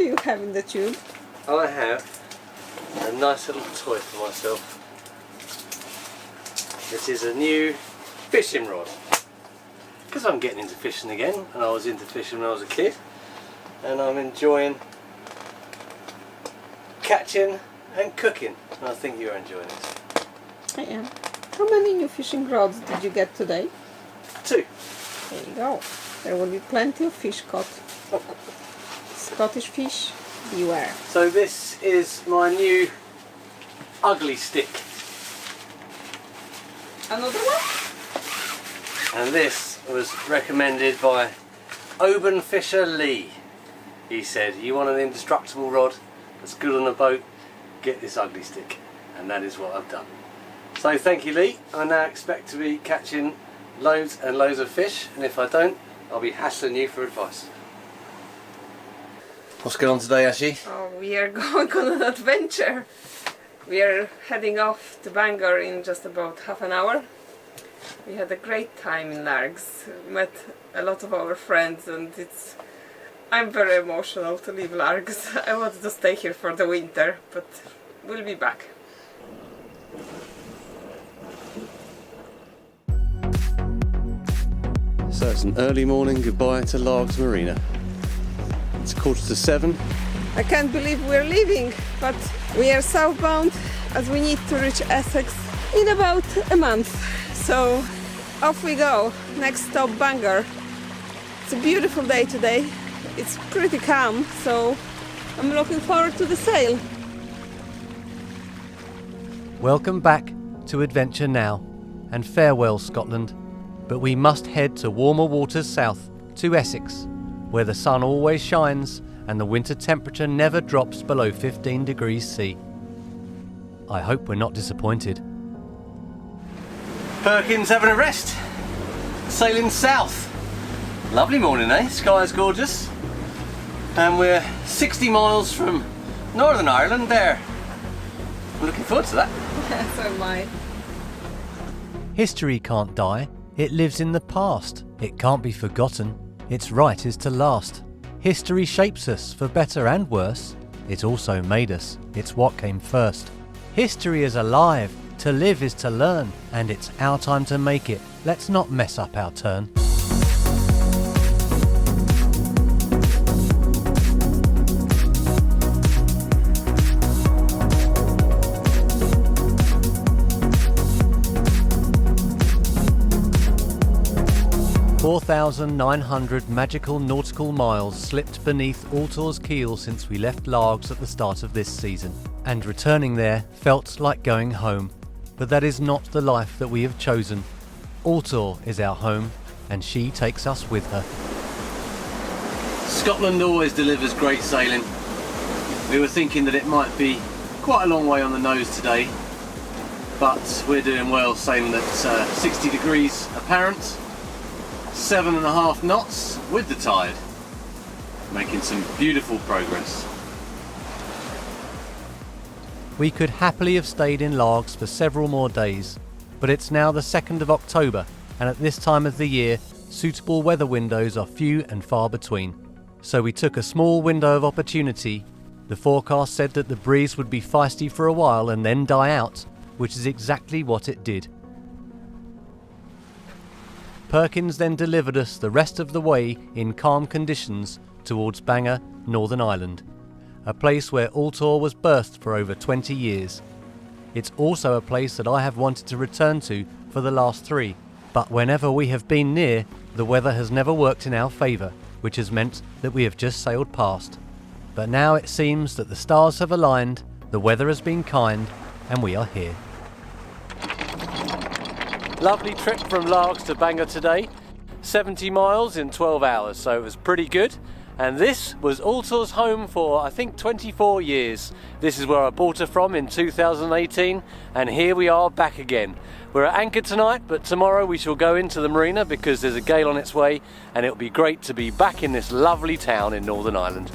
do you have in the tube? I have a nice little toy for myself. This is a new fishing rod. Because I'm getting into fishing again, and I was into fishing when I was a kid, and I'm enjoying catching and cooking, and I think you're enjoying it. I am. How many new fishing rods did you get today? 2. There you go. There will be plenty of fish caught. Scottish fish, beware. So this is my new ugly stick. Another one? And this was recommended by Oban Fisher Lee. He said, you want an indestructible rod that's good on a boat, get this ugly stick. And that is what I've done. So thank you, Lee. I now expect to be catching loads and loads of fish, and if I don't, I'll be hassling you for advice. What's going on today, Ashi? Oh, we are going on an adventure. We are heading off to Bangor in just about half an hour. We had a great time in Largs, met a lot of our friends, and I'm very emotional to leave Largs. I wanted to stay here for the winter, but we'll be back. So it's an early morning goodbye to Largs Marina. It's 6:45. I can't believe we're leaving, but we are southbound as we need to reach Essex in about a month. So off we go. Next stop, Bangor. It's a beautiful day today. It's pretty calm, so I'm looking forward to the sail. Welcome back to Adventure Now, and farewell Scotland. But we must head to warmer waters south, to Essex, where the sun always shines and the winter temperature never drops below 15 degrees C. I hope we're not disappointed. Perkins having a rest. Sailing south. Lovely morning, eh? Sky's gorgeous. And we're 60 miles from Northern Ireland there. I'm looking forward to that. Yeah, so am I. History can't die. It lives in the past. It can't be forgotten. Its right is to last. History shapes us for better and worse. It also made us. It's what came first. History is alive. To live is to learn. And it's our time to make it. Let's not mess up our turn. 4,900 magical nautical miles slipped beneath Altor's keel since we left Largs at the start of this season, and returning there felt like going home. But that is not the life that we have chosen. Altor is our home, and she takes us with her. Scotland always delivers great sailing. We were thinking that it might be quite a long way on the nose today, but we're doing well sailing at 60 degrees apparent. 7.5 knots with the tide, making some beautiful progress. We could happily have stayed in Largs for several more days, but it's now the 2nd of October, and at this time of the year, suitable weather windows are few and far between. So we took a small window of opportunity. The forecast said that the breeze would be feisty for a while and then die out, which is exactly what it did. Perkins then delivered us the rest of the way in calm conditions towards Bangor, Northern Ireland, a place where Altor was birthed for over 20 years. It's also a place that I have wanted to return to for the last 3, but whenever we have been near, the weather has never worked in our favour, which has meant that we have just sailed past. But now it seems that the stars have aligned, the weather has been kind, and we are here. Lovely trip from Largs to Bangor today, 70 miles in 12 hours, so it was pretty good. And this was Altor's home for, I think, 24 years. This is where I bought her from in 2018, and here we are back again. We're at anchor tonight, but tomorrow we shall go into the marina because there's a gale on its way, and it'll be great to be back in this lovely town in Northern Ireland.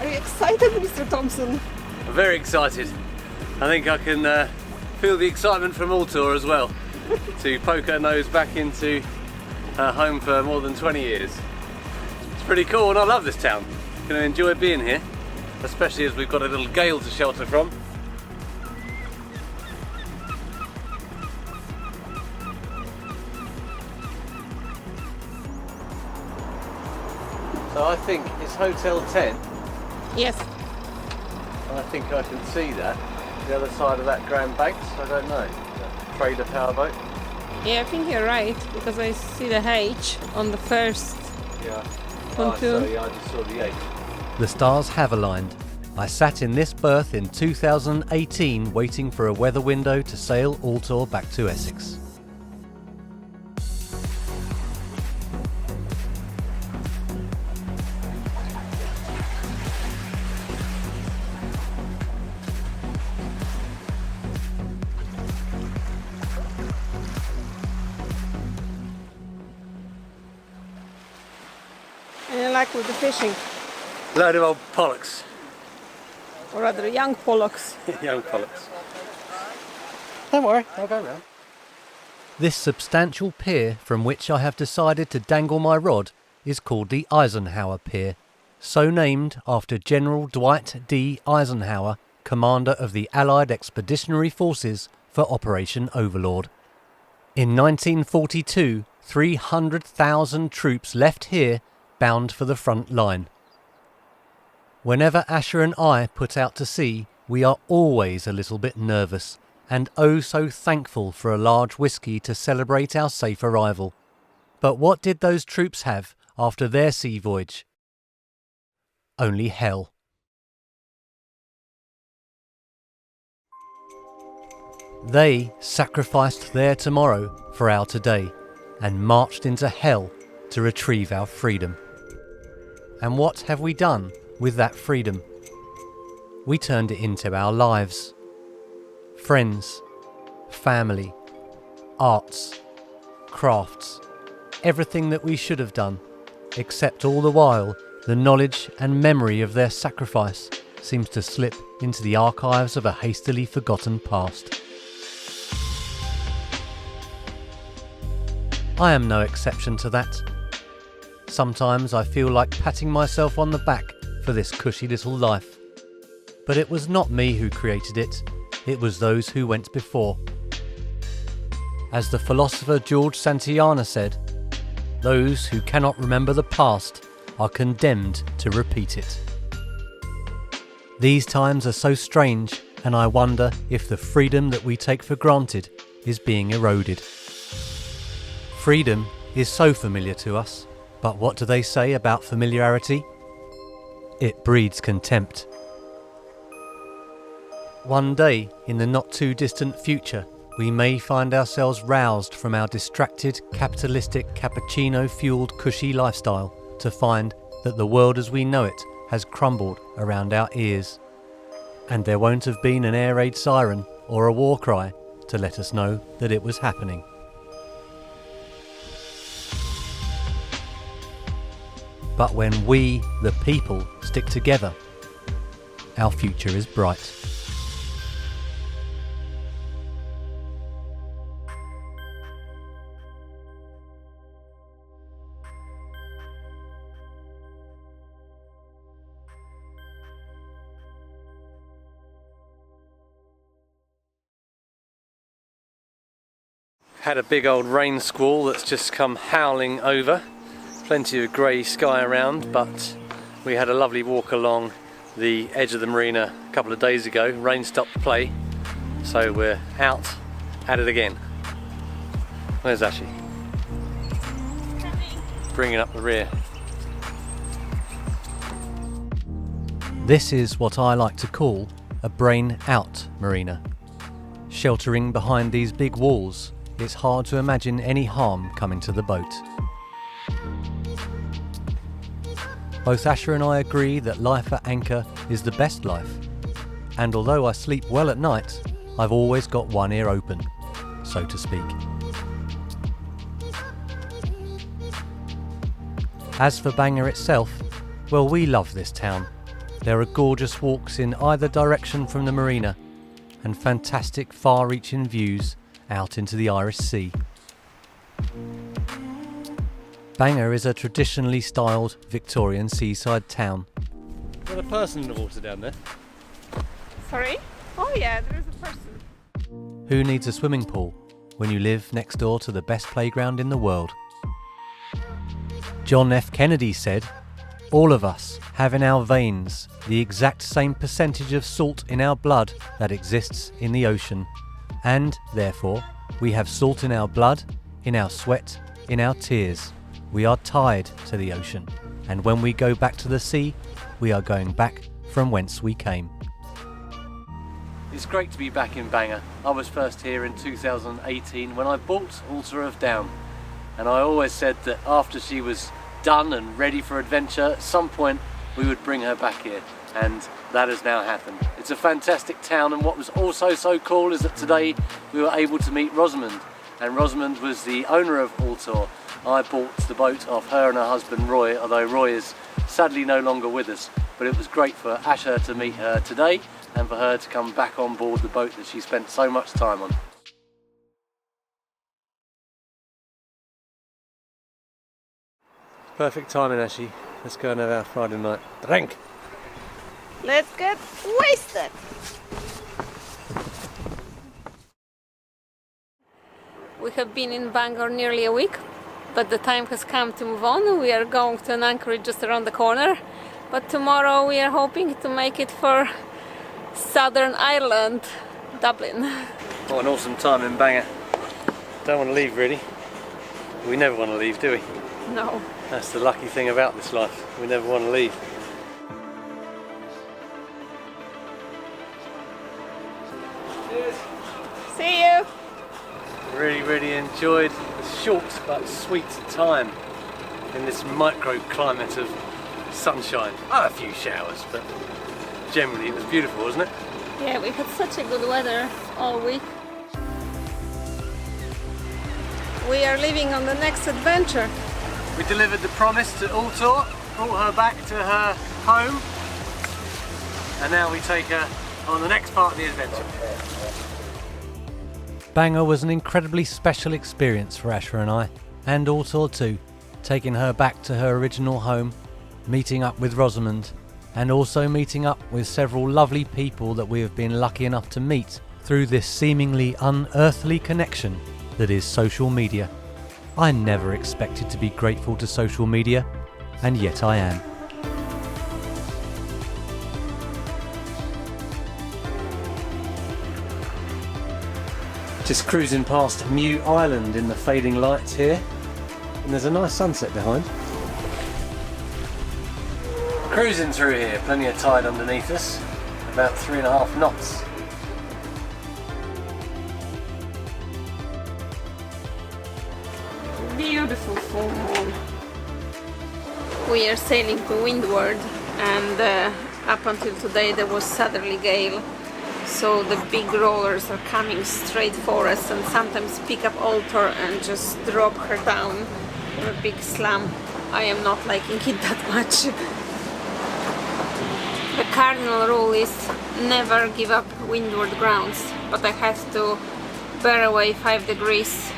Are you excited, Mr. Thompson? I'm very excited. I think I can feel the excitement from Altor as well to poke her nose back into home for more than 20 years. It's pretty cool and I love this town. Going to enjoy being here, especially as we've got a little gale to shelter from. So I think it's Hotel 10. Yes. I think I can see that. The other side of that Grand Banks, I don't know. Trader powerboat. Yeah, I think you're right, because I see the H on the first Yeah. pontoon. I just saw the 8. The stars have aligned. I sat in this berth in 2018 waiting for a weather window to sail Altor back to Essex. And I like with the fishing, Load of old pollocks. or rather young pollocks. Young pollocks. Don't worry, I'll go round. This substantial pier from which I have decided to dangle my rod is called the Eisenhower Pier, so named after General Dwight D. Eisenhower, commander of the Allied Expeditionary Forces for Operation Overlord. In 1942, 300,000 troops left here bound for the front line. Whenever Asher and I put out to sea, we are always a little bit nervous and oh so thankful for a large whisky to celebrate our safe arrival. But what did those troops have after their sea voyage? Only hell. They sacrificed their tomorrow for our today and marched into hell to retrieve our freedom. And what have we done with that freedom? We turned it into our lives. Friends, family, arts, crafts, everything that we should have done, except all the while the knowledge and memory of their sacrifice seems to slip into the archives of a hastily forgotten past. I am no exception to that. Sometimes I feel like patting myself on the back for this cushy little life. But it was not me who created it, it was those who went before. As the philosopher George Santayana said, those who cannot remember the past are condemned to repeat it. These times are so strange, and I wonder if the freedom that we take for granted is being eroded. Freedom is so familiar to us, but what do they say about familiarity? It breeds contempt. One day, in the not too distant future, we may find ourselves roused from our distracted, capitalistic, cappuccino-fueled cushy lifestyle to find that the world as we know it has crumbled around our ears. And there won't have been an air raid siren or a war cry to let us know that it was happening. But when we, the people, stick together, our future is bright. Had a big old rain squall that's just come howling over. Plenty of grey sky around, but we had a lovely walk along the edge of the marina a couple of days ago. Rain stopped play, so we're out at it again. Where's Ashley? Bringing up the rear. This is what I like to call a brain-out marina. Sheltering behind these big walls, it's hard to imagine any harm coming to the boat. Both Asher and I agree that life at anchor is the best life, and although I sleep well at night, I've always got one ear open, so to speak. As for Bangor itself, well, we love this town. There are gorgeous walks in either direction from the marina, and fantastic far-reaching views out into the Irish Sea. Bangor is a traditionally styled Victorian seaside town. Got a person in the water down there. Sorry? Oh yeah, there is a person. Who needs a swimming pool when you live next door to the best playground in the world? John F. Kennedy said, "All of us have in our veins the exact same percentage of salt in our blood that exists in the ocean, and therefore we have salt in our blood, in our sweat, in our tears. We are tied to the ocean, and when we go back to the sea, we are going back from whence we came." It's great to be back in Bangor. I was first here in 2018 when I bought Altor of Down, and I always said that after she was done and ready for adventure, at some point we would bring her back here, and that has now happened. It's a fantastic town, and what was also so cool is that today we were able to meet Rosamond, and Rosamond was the owner of Altor. I bought the boat off her and her husband Roy, although Roy is sadly no longer with us, but it was great for Asher to meet her today and for her to come back on board the boat that she spent so much time on. Perfect timing, Ashy. Let's go and have our Friday night drink. Let's get wasted. We have been in Bangor nearly a week, but the time has come to move on. We are going to an anchorage just around the corner, but tomorrow we are hoping to make it for Southern Ireland, Dublin. What an awesome time in Bangor. Don't want to leave really. We never want to leave, do we? No. That's the lucky thing about this life. We never want to leave. Cheers. See you. Really enjoyed the short but sweet time in this microclimate of sunshine. A few showers, but generally it was beautiful, wasn't it? Yeah, we had such a good weather all week. We are leaving on the next adventure. We delivered the promise to Altor, brought her back to her home, and now we take her on the next part of the adventure. Bangor was an incredibly special experience for Asher and I, and Altor too, taking her back to her original home, meeting up with Rosamond, and also meeting up with several lovely people that we have been lucky enough to meet through this seemingly unearthly connection that is social media. I never expected to be grateful to social media, and yet I am. Just cruising past New Island in the fading lights here, and there's a nice sunset behind. Cruising through here, plenty of tide underneath us, about 3.5 knots. Beautiful full moon. We are sailing to windward, and up until today there was southerly gale, so the big rollers are coming straight for us and sometimes pick up Altor and just drop her down in a big slam. I am not liking it that much. The cardinal rule is never give up windward grounds, but I had to bear away 5 degrees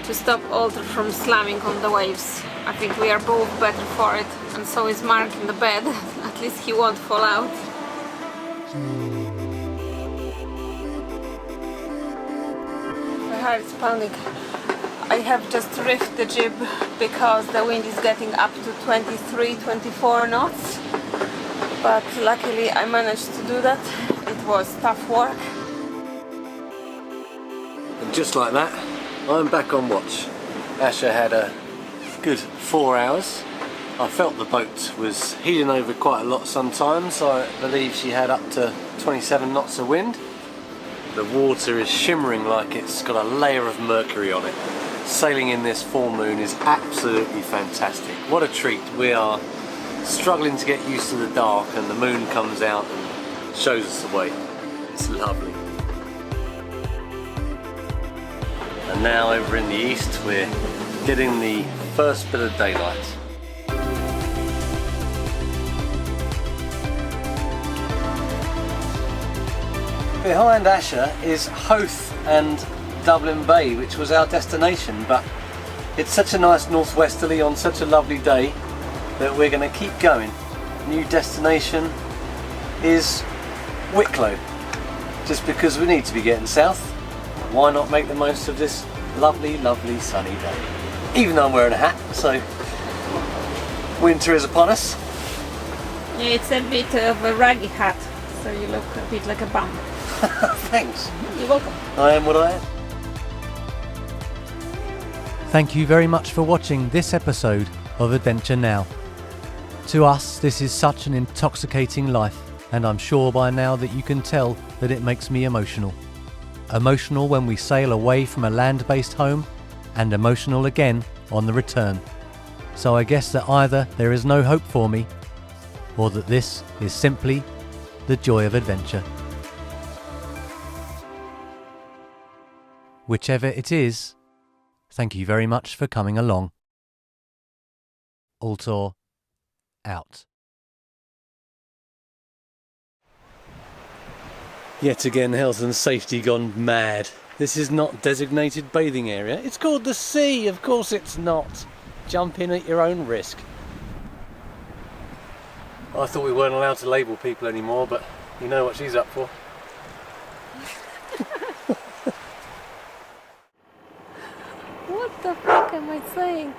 to stop Altor from slamming on the waves. I think we are both better for it, and so is Mark in the bed. At least he won't fall out. My heart is pounding. I have just riffed the jib because the wind is getting up to 23-24 knots. But luckily I managed to do that. It was tough work. And just like that, I'm back on watch. Asher had a good 4 hours. I felt the boat was heeling over quite a lot sometimes. I believe she had up to 27 knots of wind. The water is shimmering like it's got a layer of mercury on it. Sailing in this full moon is absolutely fantastic. What a treat. We are struggling to get used to the dark, and the moon comes out and shows us the way. It's lovely. And now over in the east we're getting the first bit of daylight. Behind Asher is Howth and Dublin Bay, which was our destination, but It's such a nice northwesterly on such a lovely day that we're going to keep going. New destination is Wicklow. Just because we need to be getting south, why not make the most of this lovely, lovely sunny day? Even though I'm wearing a hat, so winter is upon us. Yeah, it's a bit of a raggy hat, so you look a bit like a bum. Thanks. You're welcome. I am what I am. Thank you very much for watching this episode of Adventure Now. To us, this is such an intoxicating life, and I'm sure by now that you can tell that it makes me emotional. Emotional when we sail away from a land-based home, and emotional again on the return. So I guess that either there is no hope for me, or that this is simply the joy of adventure. Whichever it is, thank you very much for coming along. Altor out. Yet again, health and safety gone mad. This is not designated bathing area. It's called the sea. Of course it's not. Jump in at your own risk. I thought we weren't allowed to label people anymore, but you know what she's up for. What the fuck am I saying?